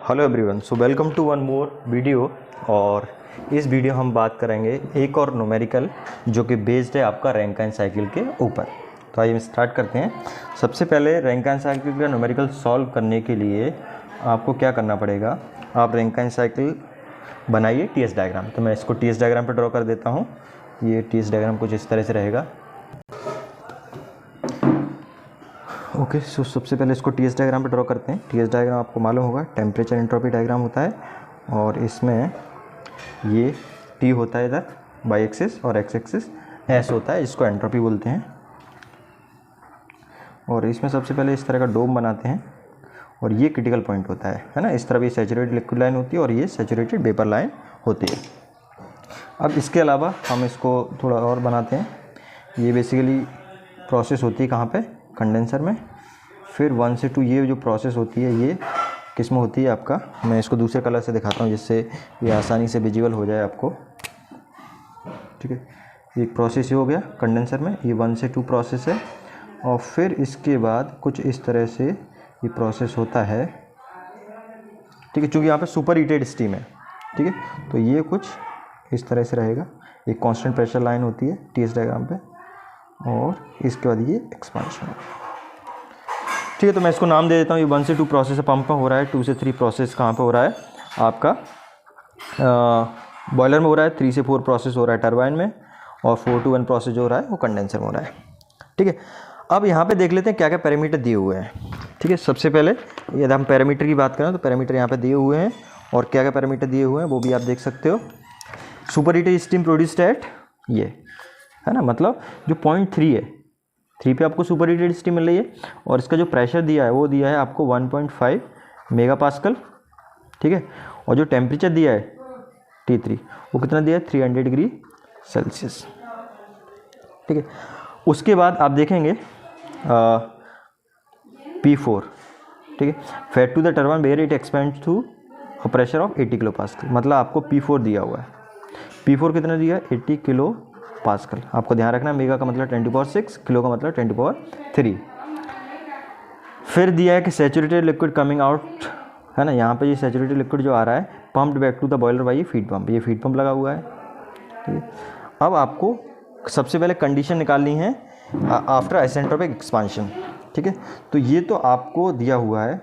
Hello everyone, so welcome to one more video. और इस video हम बात करेंगे एक और न्यूमेरिकल जो कि बेस्ड है आपका रैंकाइन साइकिल के ऊपर। तो आइए हम स्टार्ट करते हैं। सबसे पहले रैंकाइन साइकिल का न्यूमेरिकल सॉल्व करने के लिए आपको क्या करना पड़ेगा, आप रैंकाइन साइकिल बनाइए टीएस डायग्राम। तो मैं इसको टीएस डायग्राम पर ड्रॉ कर देता हूँ। ये टीएस डायग्राम कुछ इस तरह से रहेगा। ओके, सो सबसे पहले इसको टीएस डायग्राम पे ड्रॉ करते हैं। टीएस डायग्राम आपको मालूम होगा टेम्परेचर एंट्रोपी डायग्राम होता है, और इसमें ये टी होता है इधर वाई एक्सिस और एक्स एक्सिस एस होता है, इसको एंट्रोपी बोलते हैं। और इसमें सबसे पहले इस तरह का डोम बनाते हैं, और ये क्रिटिकल पॉइंट होता है ना। इस तरफ ये सैचुरेटेड लिक्विड लाइन होती है और ये सैचुरेटेड वेपर लाइन होती है। अब इसके अलावा हम इसको थोड़ा और बनाते हैं। ये बेसिकली प्रोसेस होती है कहाँ पे, कंडेंसर में। फिर 1 से 2 ये जो प्रोसेस होती है ये किस में होती है आपका, मैं इसको दूसरे कलर से दिखाता हूँ जिससे ये आसानी से विजिबल हो जाए आपको। ठीक है, एक प्रोसेस ये हो गया कंडेंसर में, ये 1 से 2 प्रोसेस है। और फिर इसके बाद कुछ इस तरह से ये प्रोसेस होता है। ठीक है, चूँकि यहाँ पे सुपर हीटेड स्टीम है। ठीक है, तो ये कुछ इस तरह से रहेगा। एक कांस्टेंट प्रेशर लाइन होती है टीएस डायग्राम पे, और इसके बाद ये एक्सपांशन। ठीक है, तो मैं इसको नाम दे देता हूँ। ये 1 से 2 प्रोसेस पंप में हो रहा है, 2 से 3 प्रोसेस कहाँ पे हो रहा है आपका बॉयलर में हो रहा है, 3 से 4 प्रोसेस हो रहा है टरबाइन में, और 4 to 1 प्रोसेस जो हो रहा है वो कंडेंसर में हो रहा है। ठीक है, अब यहाँ पे देख लेते हैं क्या क्या पैरामीटर दिए हुए हैं। ठीक है, सबसे पहले यदि हम पैरामीटर की बात करें तो पैरामीटर यहाँ पे दिए हुए हैं, और क्या क्या पैरामीटर दिए हुए हैं वो भी आप देख सकते हो। Super heated steam produced at, ये है ना, मतलब जो 0.3 है, 3 पे आपको सुपर हीटेड स्टीम मिल रही है, और इसका जो प्रेशर दिया है वो दिया है आपको 1.5 मेगा पास्कल। ठीक है, और जो टेम्परेचर दिया है T3 वो कितना दिया है, 300 डिग्री सेल्सियस। ठीक है, उसके बाद आप देखेंगे P4। ठीक है, fed to the turbine where it expands to a pressure of 80 kilo pascal, मतलब आपको P4 दिया हुआ है। P4 कितना दिया है, 80 किलो पास्कल। आपको ध्यान रखना, मेगा का मतलब 10⁻6, किलो का मतलब 10⁻3। फिर दिया है कि सैचुरेटेड लिक्विड कमिंग आउट, है ना, यहाँ पे ये सैचुरेटेड लिक्विड जो आ रहा है pumped back to the boiler by feed pump, ये फीड पंप लगा हुआ है। ठीक है, अब आपको सबसे पहले कंडीशन निकालनी है आफ्टर आइसेंट्रोपिक एक्सपांशन। ठीक है, तो ये तो आपको दिया हुआ है।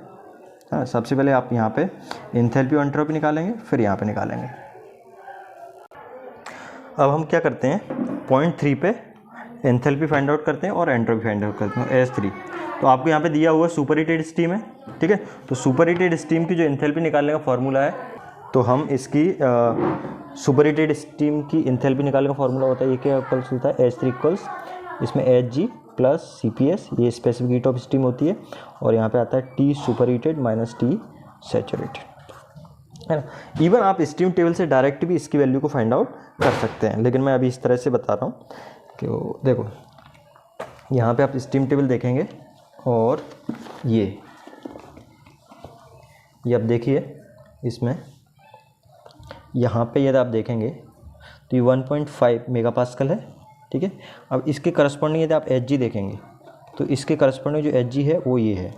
हाँ, सबसे पहले आप यहाँ पे एंथैल्पी और एंट्रोपी निकालेंगे, फिर यहाँ पे निकालेंगे। अब हम क्या करते हैं, 0.3 पे एंथैल्पी फाइंड आउट करते हैं और एंट्रोपी फाइंड आउट करते हैं, S3। तो आपको यहाँ पे दिया हुआ सुपर हीटेड स्टीम है। ठीक है, तो सुपर हीटेड स्टीम की जो एंथैल्पी निकालने का फॉर्मूला है, तो हम इसकी सुपर हीटेड स्टीम की एंथैल्पी निकालने का फॉर्मूला होता है, ये क्या इक्वल्स होता है, H3 इक्वल्स इसमें Hg प्लस CPS, ये स्पेसिफिक हीट ऑफ स्टीम होती है, और यहाँ पे आता है T super heated minus T saturated, है ना। इवन आप स्टीम टेबल से डायरेक्ट भी इसकी वैल्यू को फाइंड आउट कर सकते हैं, लेकिन मैं अभी इस तरह से बता रहा हूँ कि देखो यहाँ पे आप स्टीम टेबल देखेंगे, और ये आप देखिए, इसमें यहाँ पे यदि आप देखेंगे तो ये 1.5 मेगा पास्कल है। ठीक है, अब इसके करस्पॉन्डिंग यदि आप Hg देखेंगे तो इसके करस्पॉन्डिंग जो Hg है वो ये है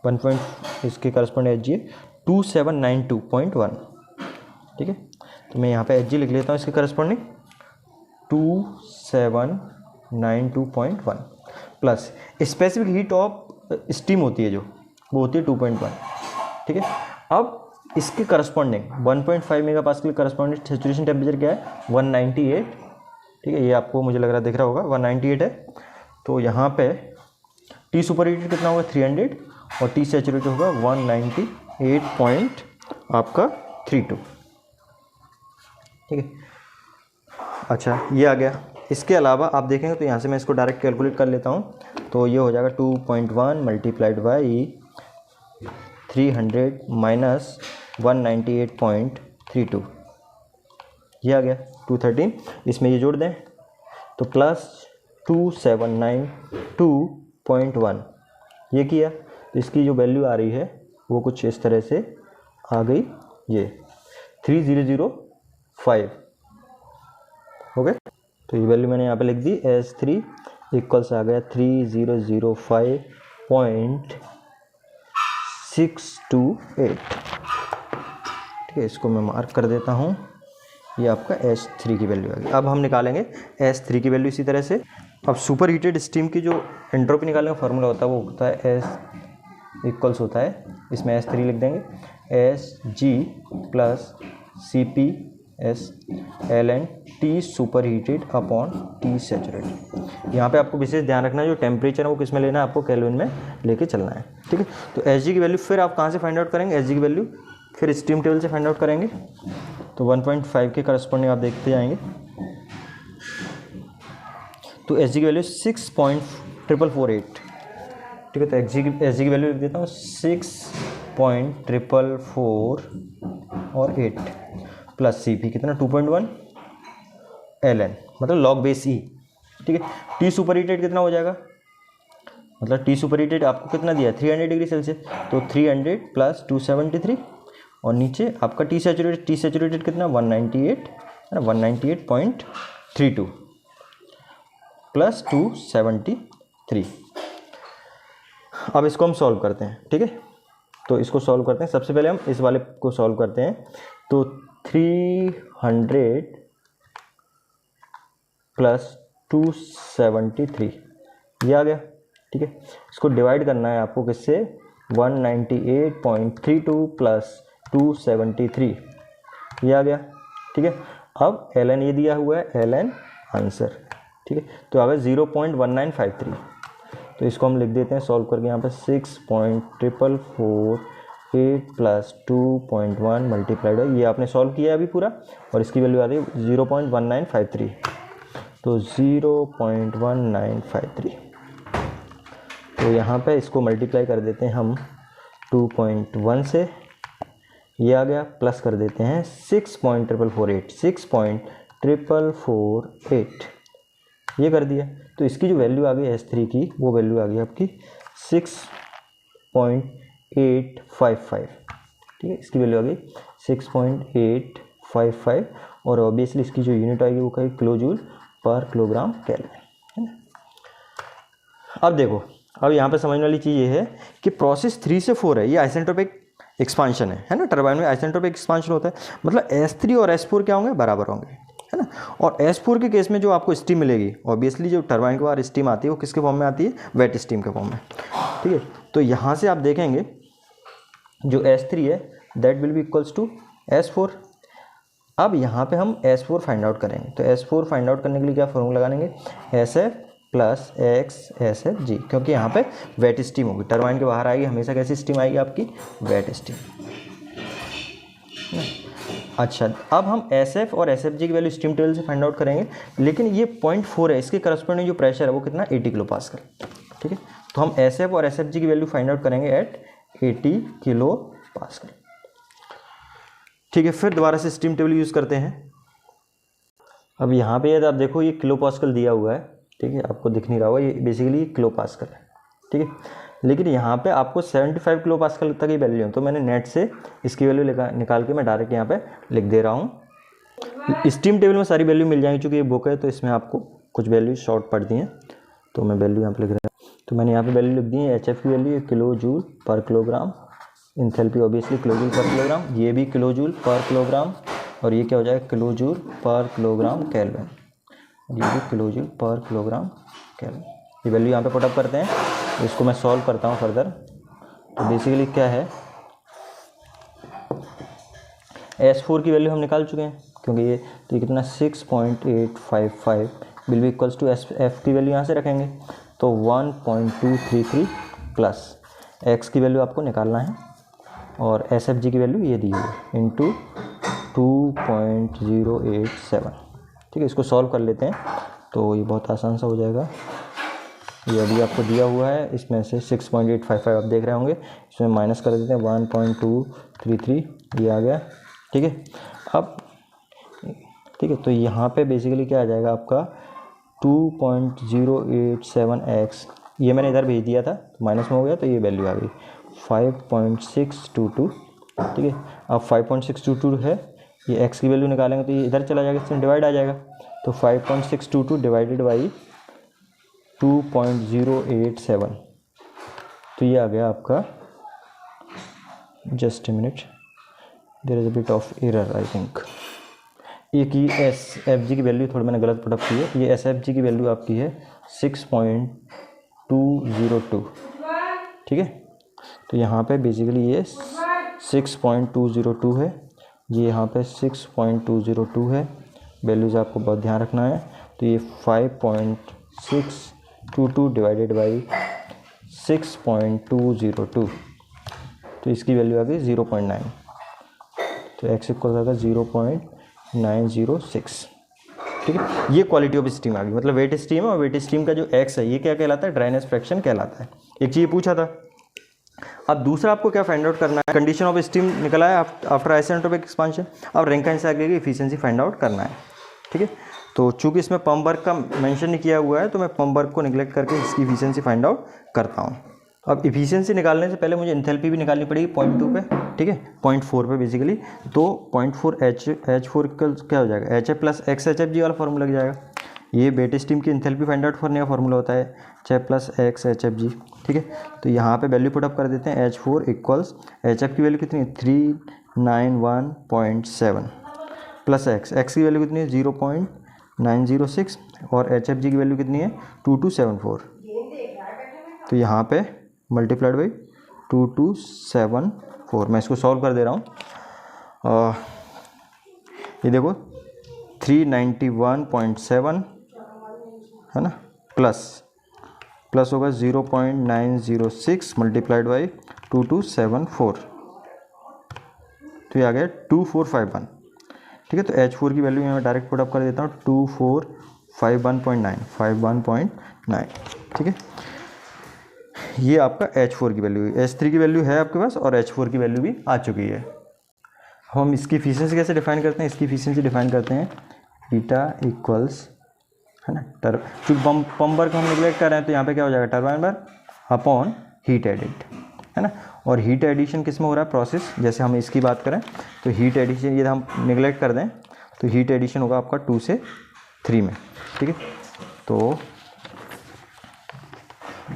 1. इसके करस्पॉन्डिंग Hg है 2792.1। ठीक है, तो मैं यहाँ पे Hg लिख लेता हूँ, इसके corresponding 2792.1 plus specific heat of steam होती है जो वो होती है 2.1। ठीक है, अब इसके करस्पॉन्डिंग 1.5 मेगा पास्कल के करस्पॉन्डिंग सैचुरेशन टेम्परेचर क्या है, 198। ठीक है, ये आपको मुझे लग रहा दिख रहा होगा 198 है। तो यहाँ पे T सुपर हीटेड कितना होगा, 300, और T सैचुरेटेड होगा 198 आपका 32। ठीक है, अच्छा ये आ गया। इसके अलावा आप देखेंगे तो यहाँ से मैं इसको डायरेक्ट कैलकुलेट कर लेता हूँ, तो ये हो जाएगा 2.1 मल्टीप्लाइड बाई 300 माइनस 198.32, ये आ गया 213। इसमें ये जोड़ दें तो प्लस 2792.1, ये किया तो इसकी जो वैल्यू आ रही है वो कुछ इस तरह से आ गई, ये 3005 हो गए। तो ये वैल्यू मैंने यहाँ पे लिख दी, S3 इक्वल्स आ गया 3005.628। ठीक है, इसको मैं मार्क कर देता हूँ। ये आपका S3 की वैल्यू आ गई। अब हम निकालेंगे S3 की वैल्यू इसी तरह से। अब सुपर हीटेड स्टीम की जो एंट्रोपी निकालने का फार्मूला होता है वो होता है S इक्वल्स होता है, इसमें S3 लिख देंगे, Sg plus CP S ln T super heated upon T saturated. यहाँ पे आपको विशेष ध्यान रखना है जो टेम्परेचर है वो किस में लेना है, आपको केल्विन में लेके चलना है। ठीक है, तो Sg की वैल्यू फिर आप कहाँ से फाइंड आउट करेंगे, Sg की वैल्यू फिर स्टीम टेबल से फाइंड आउट करेंगे। तो 1.5 के करस्पॉन्डिंग आप देखते जाएंगे। तो Sg की वैल्यू 6.448। ठीक है, तो Sg की वैल्यू लिख देता हूँ 6.448 और 8 प्लस CP कितना 2.1 ln मतलब लॉग बेस E। ठीक है, T सुपर हीटेड कितना हो जाएगा, मतलब T सुपर हीटेड आपको कितना दिया है 300 डिग्री सेल्सियस, तो 300 प्लस 273 और नीचे आपका T सैचुरेटेड कितना 198 है ना, 198.32 प्लस 273। अब इसको हम सॉल्व करते हैं। ठीक है, तो इसको सॉल्व करते हैं। सबसे पहले हम इस वाले को सॉल्व करते हैं। तो 300 प्लस 273 ये आ गया। ठीक है, इसको डिवाइड करना है आपको किससे, 198.32 प्लस 273 ये आ गया। ठीक है, अब ln ये दिया हुआ है, ln आंसर। ठीक है, तो आ गया 0.1953। तो इसको हम लिख देते हैं सॉल्व करके यहाँ पे 6.448 प्लस 2.1 मल्टीप्लाइड है, ये आपने सॉल्व किया है अभी पूरा, और इसकी वैल्यू आ रही है 0.1953। तो 0.1953, तो यहाँ पे इसको मल्टीप्लाई कर देते हैं हम 2.1 से, ये आ गया, प्लस कर देते हैं 6.448 ये कर दिया। तो इसकी जो वैल्यू आ गई S3 की, वो वैल्यू आ गई आपकी 6.855। ठीक है, इसकी वैल्यू आ गई 6.855 और ऑब्वियसली इसकी जो यूनिट आएगी वो कहेगी किलो जूल पर किलोग्राम केल्विन, है ना। अब देखो, अब यहाँ पे समझने वाली चीज़ ये है कि प्रोसेस 3 से 4 है, ये आइसेंट्रोपिक एक्सपांशन है ना। टरबाइन में आइसेंट्रोपिक एक्सपांशन होता है, मतलब S3 और S4 क्या होंगे, बराबर होंगे, है ना। और S4 के केस में जो आपको स्टीम मिलेगी, ऑब्वियसली जो टरबाइन के बाहर स्टीम आती है वो किसके फॉर्म में आती है, वेट स्टीम के फॉर्म में। ठीक है, तो यहाँ से आप देखेंगे जो S3 है that will be equals to S4। अब यहाँ पे हम S4 फाइंड आउट करेंगे। तो S4 फाइंड आउट करने के लिए क्या फॉर्मूला लगाएंगे, SF प्लस एक्स SFG, क्योंकि यहाँ पे वेट स्टीम होगी, टरबाइन के बाहर आएगी हमेशा कैसी स्टीम आएगी आपकी, वेट स्टीम। अच्छा, अब हम SF और SFG की वैल्यू स्टीम टेबल से फाइंड आउट करेंगे, लेकिन ये 0.4 है, इसके करस्पॉन्डिंग जो प्रेशर है वो कितना 80 किलो पास्कल। ठीक है, तो हम SF और SFG की वैल्यू फाइंड आउट करेंगे एट 80 किलो पास्कल। ठीक है, फिर दोबारा से स्टीम टेबल यूज़ करते हैं। अब यहाँ पे यदि आप देखो ये किलो पास्कल दिया हुआ है, ठीक है, आपको दिख नहीं रहा होगा, ये बेसिकली किलो पास्कल है। ठीक है, लेकिन यहाँ पे आपको 75 किलो पास्कल तक ही वैल्यू है, तो मैंने नेट से इसकी वैल्यू निकाल के मैं डायरेक्ट यहाँ पे लिख दे रहा हूँ। स्टीम टेबल में सारी वैल्यू मिल जाएंगी, चूँकि ये बुक है तो इसमें आपको कुछ वैल्यू शॉर्ट पड़ती हैं, तो मैं वैल्यू यहाँ पर लिख रहा हूँ। तो मैंने यहाँ पर वैल्यू लिख दी है, HF की वैल्यू किलो जूल पर kilogram, enthalpy obviously kilo joule पर किलोग्राम, ये भी किलो जूल पर किलोग्राम, और ये क्या हो जाएगा किलो जूल पर किलोग्राम केल्विन, ये भी किलो जूल पर किलोग्राम केल्विन। ये वैल्यू यहाँ पे पुटअप करते हैं, तो इसको मैं सॉल्व करता हूँ फर्दर। तो बेसिकली क्या है, S4 की वैल्यू हम निकाल चुके हैं, क्योंकि ये तो ये कितना 6.855 will be equals to SF की वैल्यू यहाँ से रखेंगे, तो 1.233 प्लस X की वैल्यू आपको निकालना है, और SFG की वैल्यू ये दी हुई है इंटू 2.087। ठीक है, इसको सॉल्व कर लेते हैं, तो ये बहुत आसान सा हो जाएगा। ये अभी आपको दिया हुआ है, इसमें से 6.855 आप देख रहे होंगे, इसमें माइनस कर देते हैं 1.233, ये आ गया। ठीक है, अब ठीक है, तो यहाँ पे बेसिकली क्या आ जाएगा आपका 2.087x, ये मैंने इधर भेज दिया था तो माइनस में हो गया, तो ये वैल्यू आ गई 5.622। ठीक है, अब 5.622 है, ये x की वैल्यू निकालेंगे तो ये इधर चला जाएगा, इसमें डिवाइड आ जाएगा, तो 5.622 डिवाइडेड बाई 2.087, तो ये आ गया आपका, just a minute, there is a bit of error I think. ये की SFG की वैल्यू थोड़ी मैंने गलत पुटअप की है। ये SFG की वैल्यू आपकी है 6.202, ठीक है। तो यहाँ पे बेसिकली ये 6.202 है, ये यहाँ पे 6.202 है। वैल्यूज़ आपको बहुत ध्यान रखना है। तो ये 5.622 डिवाइडेड बाई 6.202, तो इसकी वैल्यू आ गई 0.9। तो x इक्वल आएगा 0.906, ठीक है। ये क्वालिटी ऑफ स्टीम आ गई, मतलब वेट स्टीम है, और वेट स्टीम का जो x है ये क्या कहलाता है, ड्राइनेस फ्रैक्शन कहलाता है। एक चीज़ पूछा था। अब दूसरा आपको क्या फाइंड आउट करना है, कंडीशन ऑफ स्टीम निकला है आफ्टर आइसेंट्रोपिक एक्सपांशन। अब रैंकिन साइकिल की एफिशिएंसी फाइंड आउट करना है, ठीक है। तो चूंकि इसमें पंप वर्क का मेंशन नहीं किया हुआ है, तो मैं पंप वर्क को निगलेक्ट करके इसकी एफिशिएंसी फाइंड आउट करता हूँ। अब एफिशिएंसी निकालने से पहले मुझे एंथैल्पी भी निकालनी पड़ेगी 0.2 पे, ठीक है, 0.4 पे बेसिकली। तो 0.4 H4 क्या हो जाएगा, HF प्लस XHFG वाला फॉर्मूला लग जाएगा। ये वेट स्टीम की एंथैल्पी फाइंड आउट करने का फॉर्मूला होता है HF प्लस XHFG, ठीक है। तो यहाँ पे वैल्यू पुटअप कर देते हैं। H4 इक्वल्स HF की वैल्यू कितनी है 391.7 प्लस x की वैल्यू कितनी है 0.906 और HFG की वैल्यू कितनी है 2274। तो यहाँ पे मल्टीप्लाइड बाई 2274। मैं इसको सॉल्व कर दे रहा हूँ। ये देखो 391.7 है ना, प्लस होगा 0.906 मल्टीप्लाइड बाई 2274, तो ये आ गया 2451, ठीक है। तो H4 की वैल्यू मैं डायरेक्ट पुटअप कर देता हूँ 2451.9, ठीक है। ये आपका H4 की वैल्यू है। H3 की वैल्यू है आपके पास और H4 की वैल्यू भी आ चुकी है। हम इसकी एफिशिएंसी कैसे डिफाइन करते हैं, इसकी एफिशिएंसी डिफाइन करते हैं ईटा इक्वल्स, है ना, क्योंकि पंप वर्क हम निगलेक्ट कर रहे हैं, तो यहाँ पे क्या हो जाएगा turbine work upon heat edit, है ना। और हीट एडिशन किस में हो रहा है, प्रोसेस। जैसे हम इसकी बात करें तो हीट एडिशन ये हम निगलेक्ट कर दें तो हीट एडिशन होगा आपका 2 से 3 में, ठीक है। तो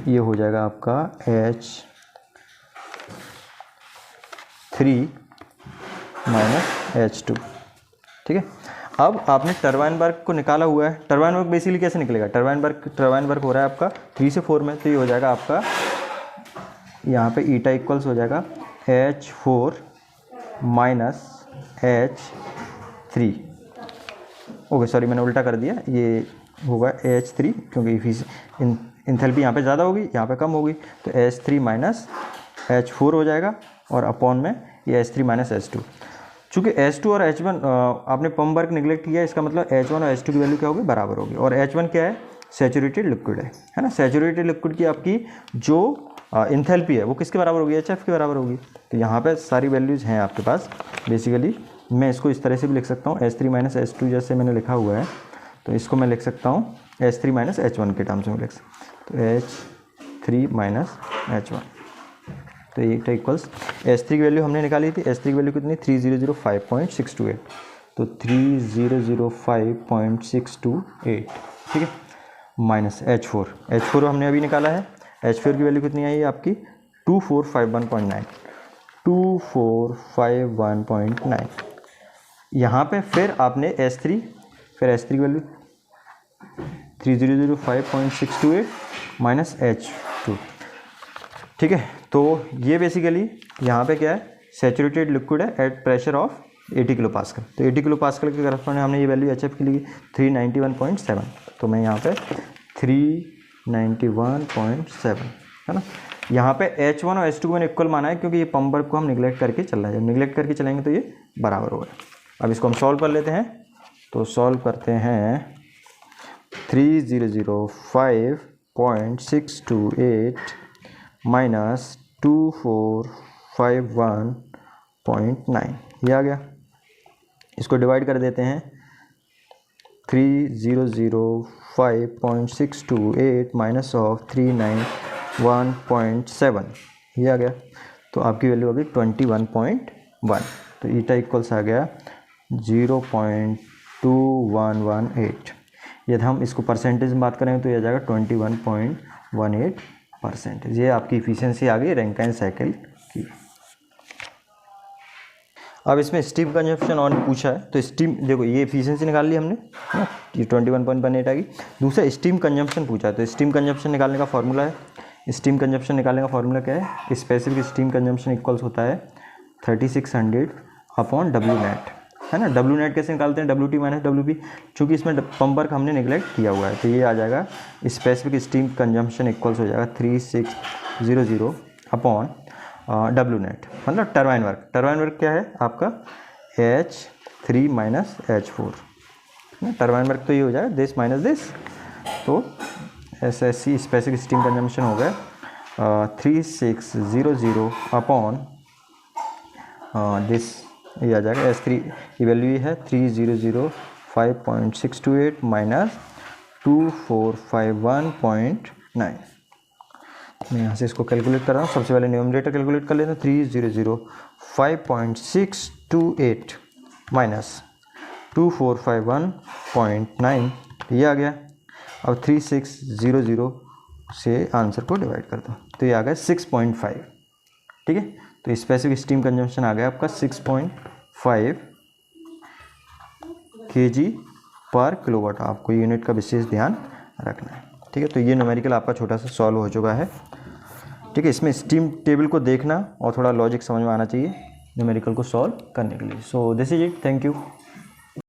ये हो जाएगा आपका H3 माइनस H2, ठीक है। अब आपने टरबाइन वर्क को निकाला हुआ है। टरबाइन वर्क बेसिकली कैसे निकलेगा, टरबाइन वर्क हो रहा है आपका 3 से 4 में, तो ये हो जाएगा आपका यहाँ पे ईटा इक्वल्स हो जाएगा H4 minus H3। Okay sorry, मैंने उल्टा कर दिया, ये होगा H3 क्योंकि इंथैल्पी यहाँ पे ज़्यादा होगी, यहाँ पे कम होगी, तो H3 माइनस H4 हो जाएगा और अपॉन में ये H3 माइनस H2। चूँकि H2 और H1 आपने पंप वर्क निगलेक्ट किया, इसका मतलब H1 और H2 की वैल्यू क्या होगी, बराबर होगी। और H1 क्या है, सैचुरेटेड लिक्विड है ना। सैचुरेटेड लिक्विड की आपकी जो इंथैल्पी है वो किसके बराबर होगी, HF के बराबर होगी। तो यहाँ पे सारी वैल्यूज़ हैं आपके पास। बेसिकली मैं इसको इस तरह से भी लिख सकता हूँ, H3 माइनस H2 जैसे मैंने लिखा हुआ है, तो इसको मैं लिख सकता हूँ H3 माइनस H1 के टर्म्स में लिख सकता हूँ। तो H3 माइनस H1, तो ये इक्वल्स H3 की वैल्यू हमने निकाली थी। H3 की वैल्यू कितनी 3005.628, तो 3005.628, ठीक है, माइनस H4 हमने अभी निकाला है। H4 की वैल्यू कितनी आई आपकी 2451.9। यहाँ पे फिर आपने H3 की वैल्यू 3005.628 माइनस H2, ठीक है। तो ये बेसिकली यहाँ पे क्या है, सैचुरेटेड लिक्विड है at pressure of 80 kilo pascal. तो 80 किलो पास्कल के करस्पॉन्डिंग हमने ये वैल्यू HF की ली 391.7, तो मैं यहाँ पे 391.7, है ना। यहाँ पे H1 और H2 को मैंने इक्वल माना है क्योंकि ये पंप वर्क को हम निगलेक्ट करके चल रहे हैं। जब निगलेक्ट करके चलेंगे तो ये बराबर होगा। अब इसको हम सॉल्व कर लेते हैं, तो सॉल्व करते हैं 3005.628 माइनस 2451.9, ये आ गया। इसको डिवाइड कर देते हैं 3005.628 माइनस ऑफ 391.7, ये आ गया। तो आपकी वैल्यू आ गई 21.1, तो ईटा इक्वल्स आ गया 0.2118। यदि हम इसको परसेंटेज में बात करें तो ये आ जाएगा 21.18%। ये आपकी इफिशियंसी आ गई रैंकिन साइकिल की। अब इसमें स्टीम कंजप्शन ऑन पूछा है, तो स्टीम देखो ये एफिशिएंसी निकाल ली हमने, है ना, ये 21.18 आ गई। दूसरा स्टीम कंजप्शन पूछा है, तो स्टीम कंजप्शन निकालने का फॉर्मूला है, स्टीम कंजप्शन निकालने का फॉर्मूला क्या है, स्पेसिफिक स्टीम कंजप्शन इक्वल्स होता है 3600 अपॉन डब्ल्यू नेट, है ना। डब्ल्यू नेट कैसे निकालते हैं, W T minus W P, चूँकि इसमें पंप वर्क हमने निगलेक्ट किया हुआ है, तो ये आ जाएगा स्पेसिफिक स्टीम कंजम्पशन इक्वल्स हो जाएगा 3600 अपॉन डब्ल्यू नेट, मतलब टरबाइन वर्क। टरबाइन वर्क क्या है आपका H3 minus H4, turbine work तो ये हो जाएगा दिस माइनस दिस, तो SSC स्पेसिफिक स्टीम कंजम्पशन हो गया 3600 अपॉन दिस, ये आ जाएगा S3 की वैल्यू है 3005.628 माइनस 2451.9। मैं यहाँ से इसको कैलकुलेट कर रहा हूँ। सबसे पहले न्यूमरेटर कैलकुलेट कर लेते हैं, 3005.628 माइनस 2451.9, ये आ गया। अब 3600 से आंसर को डिवाइड कर दो, तो ये आ गया 6.5, ठीक है। तो स्पेसिफिक स्टीम कंजम्पशन आ गया आपका 6.5 kg पर किलोवाट। आपको यूनिट का विशेष ध्यान रखना है, ठीक है। तो ये न्यूमेरिकल आपका छोटा सा सॉल्व हो चुका है, ठीक है। इसमें स्टीम टेबल को देखना और थोड़ा लॉजिक समझ में आना चाहिए न्यूमेरिकल को सॉल्व करने के लिए। So this is it, thank you.